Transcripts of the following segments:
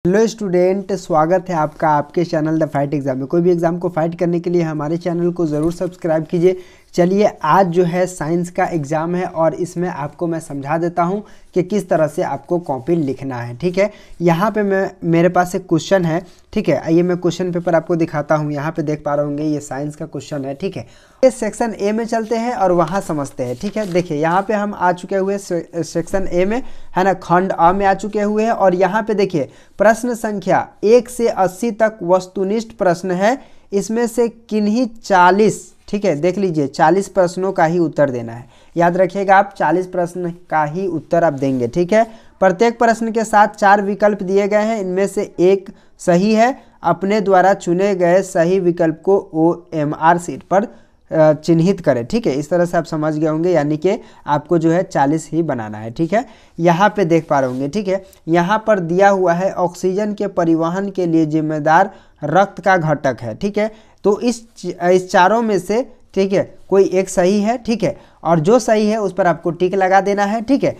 Hello student, स्वागत है आपका आपके चैनल द फाइट एग्जाम में। कोई भी एग्जाम को फाइट करने के लिए हमारे चैनल को ज़रूर सब्सक्राइब कीजिए। चलिए, आज जो है साइंस का एग्ज़ाम है और इसमें आपको मैं समझा देता हूं कि किस तरह से आपको कॉपी लिखना है। ठीक है, यहाँ पे मेरे पास एक क्वेश्चन है। ठीक है, आइए मैं क्वेश्चन पेपर आपको दिखाता हूँ। यहाँ पे देख पा रहे होंगे, ये साइंस का क्वेश्चन है। ठीक है, ये सेक्शन ए में चलते हैं और वहाँ समझते हैं। ठीक है, देखिए यहाँ पे हम आ चुके हुए सेक्शन ए में, है ना, खंड अ में आ चुके हुए हैं। और यहाँ पे देखिए प्रश्न संख्या 1 से 80 तक वस्तुनिष्ठ प्रश्न है। इसमें से किन्हीं 40, ठीक है, देख लीजिए 40 प्रश्नों का ही उत्तर देना है। याद रखिएगा, आप 40 प्रश्न का ही उत्तर आप देंगे। ठीक है, प्रत्येक प्रश्न के साथ 4 विकल्प दिए गए हैं, इनमें से एक सही है। अपने द्वारा चुने गए सही विकल्प को OMR शीट पर चिन्हित करें। ठीक है, इस तरह से आप समझ गए होंगे, यानी कि आपको जो है 40 ही बनाना है। ठीक है, यहाँ पे देख पा रहे होंगे। ठीक है, यहाँ पर दिया हुआ है ऑक्सीजन के परिवहन के लिए जिम्मेदार रक्त का घटक है। ठीक है, तो इस चारों में से, ठीक है, कोई एक सही है। ठीक है, और जो सही है उस पर आपको टिक लगा देना है। ठीक है,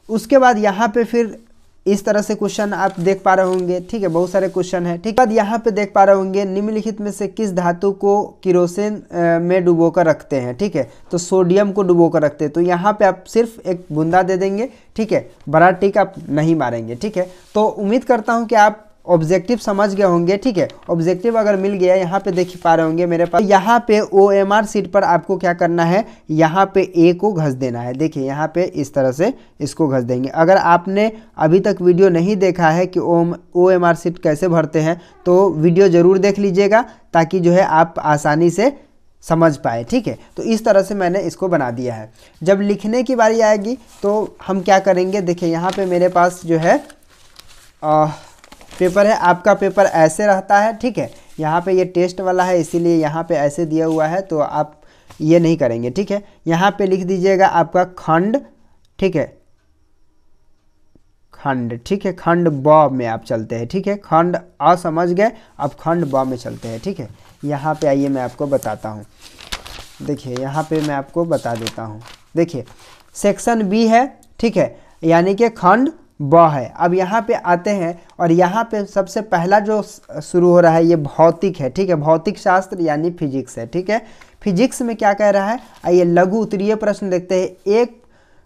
उसके बाद यहाँ पे फिर इस तरह से क्वेश्चन आप देख पा रहे होंगे। ठीक है, बहुत सारे क्वेश्चन है। ठीक है, बाद यहाँ पे देख पा रहे होंगे, निम्नलिखित में से किस धातु को किरोसिन में डुबोकर रखते हैं। ठीक है, तो सोडियम को डुबोकर रखते हैं। तो यहाँ पे आप सिर्फ एक बूंदा दे देंगे। ठीक है, बड़ा टिक आप नहीं मारेंगे। ठीक है, तो उम्मीद करता हूँ कि आप ऑब्जेक्टिव समझ गए होंगे। ठीक है, ऑब्जेक्टिव अगर मिल गया, यहाँ पे देख पा रहे होंगे मेरे पास, यहाँ पे OMR शीट पर आपको क्या करना है, यहाँ पे A को घस देना है। देखिए यहाँ पे इस तरह से इसको घस देंगे। अगर आपने अभी तक वीडियो नहीं देखा है कि OMR शीट कैसे भरते हैं, तो वीडियो ज़रूर देख लीजिएगा, ताकि जो है आप आसानी से समझ पाए। ठीक है, तो इस तरह से मैंने इसको बना दिया है। जब लिखने की बारी आएगी तो हम क्या करेंगे, देखिए यहाँ पे मेरे पास जो है पेपर है। आपका पेपर ऐसे रहता है। ठीक है, यहाँ पे ये टेस्ट वाला है, इसीलिए यहाँ पे ऐसे दिया हुआ है, तो आप ये नहीं करेंगे। ठीक है, यहाँ पे लिख दीजिएगा आपका खंड। ठीक है, खंड। ठीक है, खंड ब में आप चलते हैं। ठीक है, खंड अ समझ गए, अब खंड ब में चलते हैं। ठीक है, यहाँ पे आइए मैं आपको बताता हूँ। देखिए यहाँ पे मैं आपको बता देता हूँ। देखिए सेक्शन B है। ठीक है, यानी कि खंड ब है। अब यहाँ पे आते हैं और यहाँ पे सबसे पहला जो शुरू हो रहा है, ये भौतिक है। ठीक है, भौतिक शास्त्र यानी फिजिक्स है। ठीक है, फिजिक्स में क्या कह रहा है, आइए लघु उत्तरीय प्रश्न देखते हैं। एक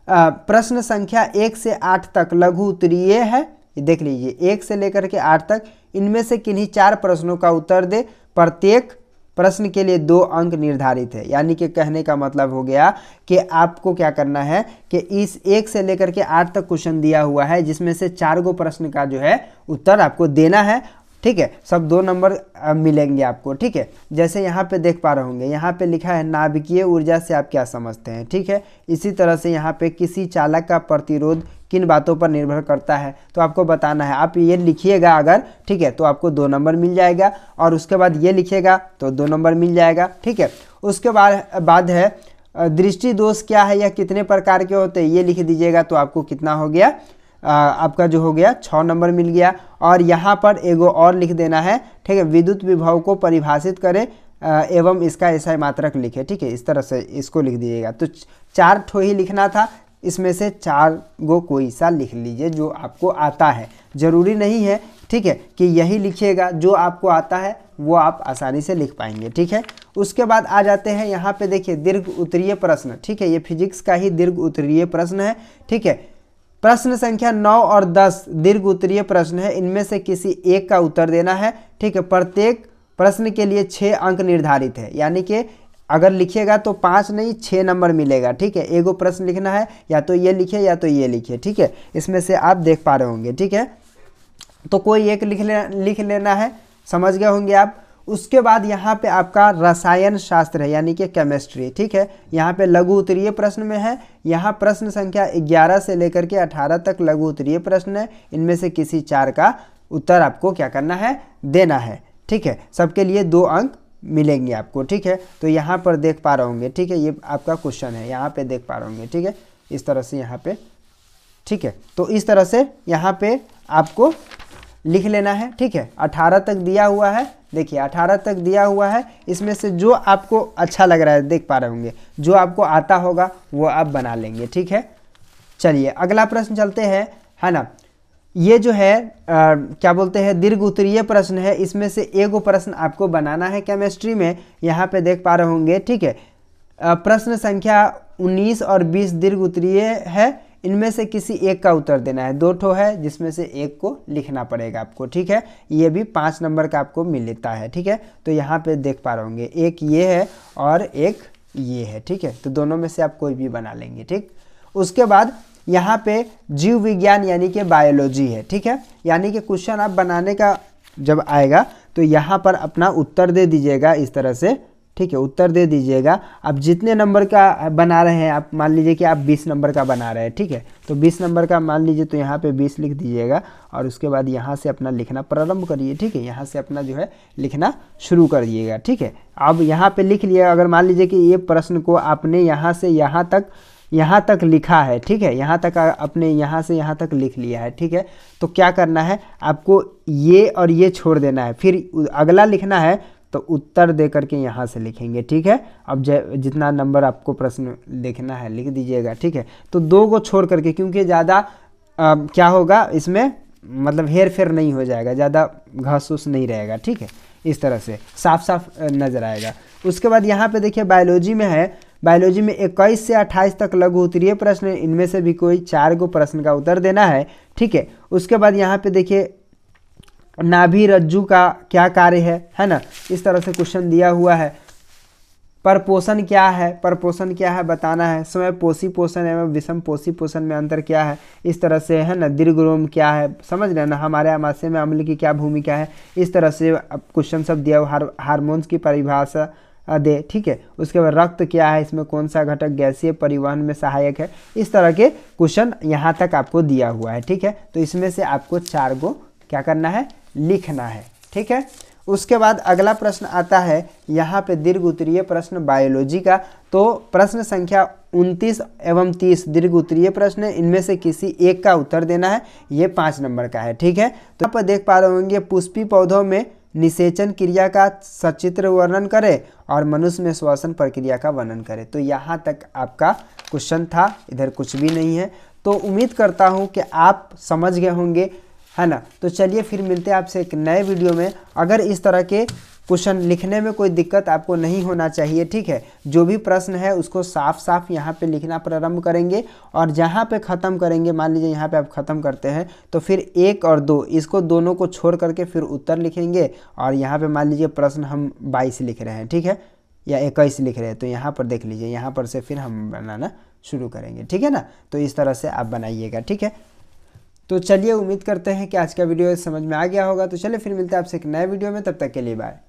प्रश्न संख्या 1 से 8 तक लघु उत्तरीय है। ये देख लीजिए, 1 से लेकर के 8 तक, इनमें से किन्हीं 4 प्रश्नों का उत्तर दे। प्रत्येक प्रश्न के लिए 2 अंक निर्धारित है। यानी कि कहने का मतलब हो गया कि आपको क्या करना है कि इस 1 से लेकर के 8 तक क्वेश्चन दिया हुआ है, जिसमें से 4 गो प्रश्न का जो है उत्तर आपको देना है। ठीक है, सब 2 नंबर मिलेंगे आपको। ठीक है, जैसे यहाँ पे देख पा रहे होंगे, यहाँ पे लिखा है नाभिकीय ऊर्जा से आप क्या समझते हैं। ठीक है, इसी तरह से यहाँ पे किसी चालक का प्रतिरोध किन बातों पर निर्भर करता है, तो आपको बताना है। आप ये लिखिएगा अगर, ठीक है, तो आपको 2 नंबर मिल जाएगा, और उसके बाद ये लिखिएगा तो 2 नंबर मिल जाएगा। ठीक है, उसके बाद है दृष्टि दोष क्या है या कितने प्रकार के होते हैं, ये लिख दीजिएगा, तो आपको कितना हो गया, आपका जो हो गया 6 नंबर मिल गया। और यहाँ पर एगो और लिख देना है। ठीक है, विद्युत विभव को परिभाषित करें एवं इसका ऐसा मात्रक लिखे। ठीक है, इस तरह से इसको लिख दीजिएगा। तो 4 ठो ही लिखना था, इसमें से 4 गो कोई सा लिख लीजिए जो आपको आता है। ज़रूरी नहीं है, ठीक है, कि यही लिखिएगा। जो आपको आता है वो आप आसानी से लिख पाएंगे। ठीक है, उसके बाद आ जाते हैं यहाँ पे, देखिए दीर्घ उत्तरीय प्रश्न। ठीक है, ये फिजिक्स का ही दीर्घ उत्तरीय प्रश्न है। ठीक है, प्रश्न संख्या 9 और 10 दीर्घ उत्तरीय प्रश्न है, इनमें से किसी एक का उत्तर देना है। ठीक है, प्रत्येक प्रश्न के लिए 6 अंक निर्धारित है। यानी कि अगर लिखिएगा तो 5 नहीं 6 नंबर मिलेगा। ठीक है, एगो प्रश्न लिखना है, या तो ये लिखिए या तो ये लिखिए। ठीक है, इसमें से आप देख पा रहे होंगे। ठीक है, तो कोई एक लिख लेना है, समझ गए होंगे आप। उसके बाद यहाँ पे आपका रसायन शास्त्र है, यानी कि केमिस्ट्री। ठीक है, यहाँ पे लघु उत्तरीय प्रश्न में है। यहाँ प्रश्न संख्या 11 से लेकर के 18 तक लघु उत्तरीय प्रश्न है, इनमें से किसी 4 का उत्तर आपको क्या करना है, देना है। ठीक है, सबके लिए 2 अंक मिलेंगे आपको। ठीक है, तो यहाँ पर देख पा रहे होंगे। ठीक है, ये आपका क्वेश्चन है, यहाँ पे देख पा रहे होंगे। ठीक है, इस तरह से यहाँ पे। ठीक है, तो इस तरह से यहाँ पे आपको लिख लेना है। ठीक है, 18 तक दिया हुआ है। देखिए 18 तक दिया हुआ है, इसमें से जो आपको अच्छा लग रहा है, देख पा रहे होंगे, जो आपको आता होगा वो आप बना लेंगे। ठीक है, चलिए अगला प्रश्न चलते हैं, है ना। ये जो है क्या बोलते हैं दीर्घ उत्तरीय प्रश्न है, इसमें से एगो प्रश्न आपको बनाना है केमिस्ट्री में। यहाँ पे देख पा रहे होंगे, ठीक है। प्रश्न संख्या 19 और 20 दीर्घ उत्तरीय है, इनमें से किसी एक का उत्तर देना है। 2 ठो है जिसमें से एक को लिखना पड़ेगा आपको, ठीक है। ये भी 5 नंबर का आपको मिलता है, ठीक है। तो यहाँ पे देख पा रहे होंगे एक ये है और एक ये है, ठीक है। तो दोनों में से आप कोई भी बना लेंगे, ठीक। उसके बाद यहाँ पे जीव विज्ञान यानी कि बायोलॉजी है, ठीक है। यानी कि क्वेश्चन आप बनाने का जब आएगा तो यहाँ पर अपना उत्तर दे दीजिएगा इस तरह से, ठीक है। उत्तर दे दीजिएगा। आप जितने नंबर का बना रहे हैं, आप मान लीजिए कि आप 20 नंबर का बना रहे हैं, ठीक है। तो 20 नंबर का मान लीजिए, तो यहाँ पे 20 लिख दीजिएगा और उसके बाद यहाँ से अपना लिखना प्रारंभ करिए, ठीक है। यहाँ से अपना जो है लिखना शुरू कर दिएगा, ठीक है। अब यहाँ पे लिख लिया। अगर मान लीजिए कि ये प्रश्न को आपने यहाँ से यहाँ तक लिखा है, ठीक है। यहाँ तक अपने यहाँ से यहाँ तक लिख लिया है, ठीक है। तो क्या करना है आपको, ये और ये छोड़ देना है, फिर अगला लिखना है तो उत्तर दे करके यहाँ से लिखेंगे, ठीक है। अब जितना नंबर आपको प्रश्न लिखना है लिख दीजिएगा, ठीक है। तो 2 को छोड़ करके, क्योंकि ज़्यादा क्या होगा इसमें, मतलब हेर फेर नहीं हो जाएगा, ज़्यादा घास फूस नहीं रहेगा, ठीक है। इस तरह से साफ साफ नज़र आएगा। उसके बाद यहाँ पे देखिए बायोलॉजी में है, बायोलॉजी में 21 से 28 तक लघु उत्तरीय प्रश्न, इनमें से भी कोई 4 को प्रश्न का उत्तर देना है, ठीक है। उसके बाद यहाँ पे देखिए नाभि रज्जु का क्या कार्य है ना। इस तरह से क्वेश्चन दिया हुआ है। परपोषण क्या है, परपोषण क्या है बताना है। समपोषी पोषण एवं विषमपोषी पोषण में अंतर क्या है, इस तरह से है ना। दीर्घरोम क्या है, समझ रहे हैं ना। हमारे आमाशय में अम्ल की क्या भूमिका है, इस तरह से क्वेश्चन सब दिया हुआ। हार्मोन्स की परिभाषा दे, ठीक है। उसके बाद रक्त क्या है, इसमें कौन सा घटक गैसीय परिवहन में सहायक है, इस तरह के क्वेश्चन यहाँ तक आपको दिया हुआ है, ठीक है। तो इसमें से आपको 4 को क्या करना है, लिखना है, ठीक है। उसके बाद अगला प्रश्न आता है यहाँ पे दीर्घ उत्तरीय प्रश्न बायोलॉजी का। तो प्रश्न संख्या 29 एवं 30 दीर्घ उत्तरीय प्रश्न है, इनमें से किसी एक का उत्तर देना है। ये 5 नंबर का है, ठीक है। तो यहाँ पर देख पा रहे होंगे पुष्पी पौधों में निषेचन क्रिया का सचित्र वर्णन करें और मनुष्य में श्वसन प्रक्रिया का वर्णन करें। तो यहाँ तक आपका क्वेश्चन था, इधर कुछ भी नहीं है। तो उम्मीद करता हूँ कि आप समझ गए होंगे, है ना। तो चलिए फिर मिलते हैं आपसे एक नए वीडियो में। अगर इस तरह के क्वेश्चन लिखने में कोई दिक्कत आपको नहीं होना चाहिए, ठीक है। जो भी प्रश्न है उसको साफ साफ यहाँ पे लिखना प्रारंभ करेंगे और जहाँ पे ख़त्म करेंगे, मान लीजिए यहाँ पे आप ख़त्म करते हैं तो फिर 1 और 2 इसको दोनों को छोड़ करके फिर उत्तर लिखेंगे। और यहाँ पे मान लीजिए प्रश्न हम 22 लिख रहे हैं, ठीक है, या 21 लिख रहे हैं, तो यहाँ पर देख लीजिए, यहाँ पर से फिर हम बनाना शुरू करेंगे, ठीक है ना। तो इस तरह से आप बनाइएगा, ठीक है। तो चलिए उम्मीद करते हैं कि आज का वीडियो समझ में आ गया होगा। तो चलिए फिर मिलते हैं आपसे एक नए वीडियो में, तब तक के लिए बाय।